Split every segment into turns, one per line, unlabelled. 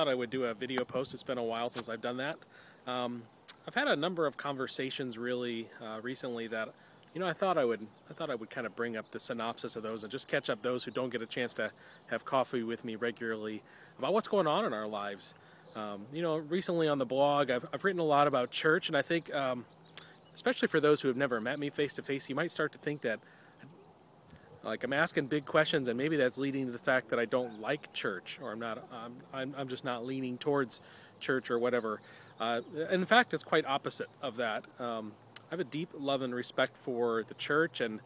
thought I would do a video post. It's been a while since I've done that. I've had a number of conversations really recently that, I thought I would kind of bring up the synopsis of those and just catch up those who don't get a chance to have coffee with me regularly about what's going on in our lives. Recently on the blog, I've written a lot about church, and I think, especially for those who have never met me face to face, you might start to think that I'm asking big questions, and maybe that's leading to the fact that I don't like church, or I'm just not leaning towards church or whatever. And in fact, it's quite opposite of that. I have a deep love and respect for the church and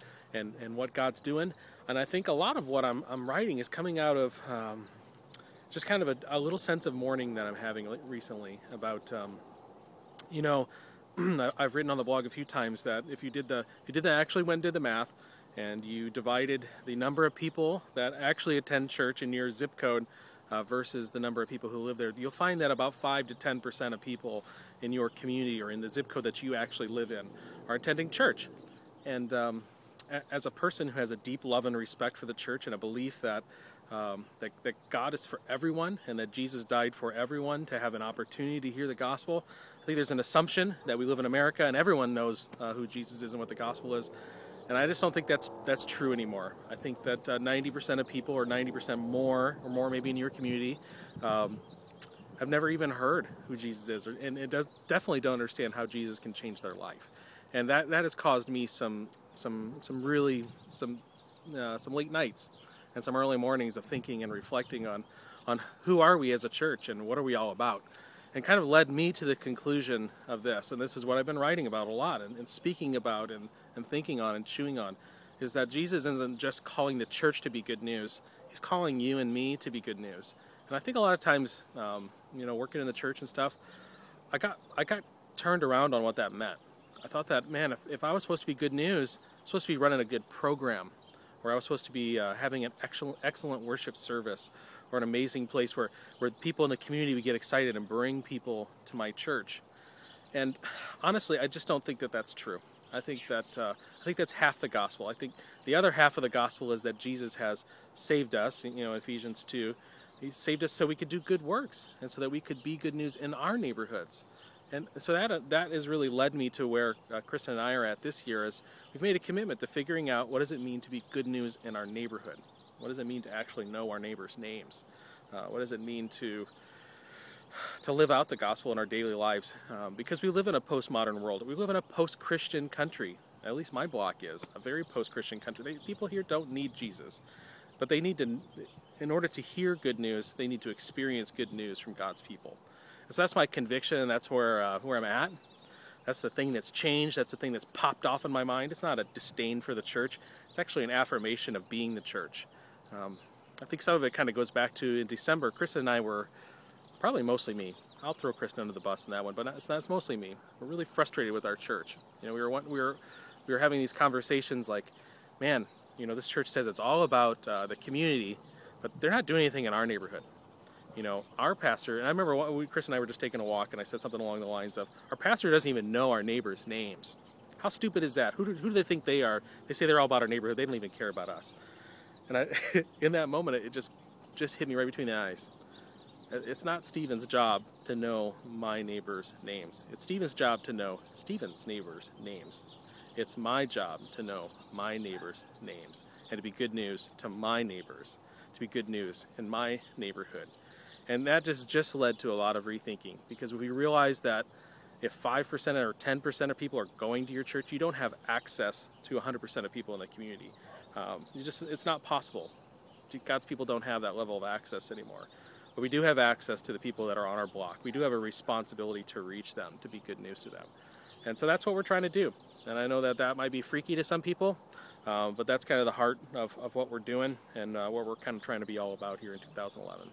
what God's doing, and I think a lot of what I'm writing is coming out of just kind of a little sense of mourning that I'm having recently about, I've written on the blog a few times that if you actually went and did the math, and you divided the number of people that actually attend church in your zip code versus the number of people who live there, you'll find that about 5 to 10% of people in your community or in the zip code that you actually live in are attending church. And as a person who has a deep love and respect for the church and a belief that God is for everyone and that Jesus died for everyone to have an opportunity to hear the gospel, I think there's an assumption that we live in America and everyone knows who Jesus is and what the gospel is. And I just don't think that's true anymore. I think that 90% of people, or 90% more maybe in your community, have never even heard who Jesus is, and definitely don't understand how Jesus can change their life. And that has caused me some late nights and some early mornings of thinking and reflecting on who are we as a church and what are we all about. And kind of led me to the conclusion of this, and this is what I've been writing about a lot and speaking about and thinking on and chewing on, is that Jesus isn't just calling the church to be good news, he's calling you and me to be good news. And I think a lot of times, working in the church and stuff, I got turned around on what that meant. I thought that, man, if I was supposed to be good news, I was supposed to be running a good program, or I was supposed to be having an excellent worship service, or an amazing place where people in the community would get excited and bring people to my church. And honestly, I just don't think that that's true. I think that's half the gospel. I think the other half of the gospel is that Jesus has saved us. Ephesians 2, he saved us so we could do good works and so that we could be good news in our neighborhoods. And so that has really led me to where Kristen and I are at this year, is we've made a commitment to figuring out what does it mean to be good news in our neighborhood. What does it mean to actually know our neighbors' names? What does it mean to live out the gospel in our daily lives? Because we live in a postmodern world. We live in a post-Christian country. At least my block is a very post-Christian country. People here don't need Jesus, but they need to, in order to hear good news, they need to experience good news from God's people. And so that's my conviction, and that's where I'm at. That's the thing that's changed. That's the thing that's popped off in my mind. It's not a disdain for the church. It's actually an affirmation of being the church. I think some of it kind of goes back to in December, Kristen and I were, probably mostly me. I'll throw Kristen under the bus in that one, but that's mostly me. We're really frustrated with our church. We were having these conversations like, man, this church says it's all about the community, but they're not doing anything in our neighborhood. Our pastor, and I remember Chris and I were just taking a walk, and I said something along the lines of, our pastor doesn't even know our neighbors' names. How stupid is that? Who do they think they are? They say they're all about our neighborhood. They don't even care about us. And in that moment, it just hit me right between the eyes. It's not Stephen's job to know my neighbors' names. It's Stephen's job to know Stephen's neighbors' names. It's my job to know my neighbors' names and to be good news to my neighbors, to be good news in my neighborhood. And that just led to a lot of rethinking, because we realized that if 5% or 10% of people are going to your church, you don't have access to 100% of people in the community. It's not possible. God's people don't have that level of access anymore. But we do have access to the people that are on our block. We do have a responsibility to reach them, to be good news to them. And so that's what we're trying to do. And I know that might be freaky to some people, but that's kind of the heart of what we're doing and what we're kind of trying to be all about here in 2011.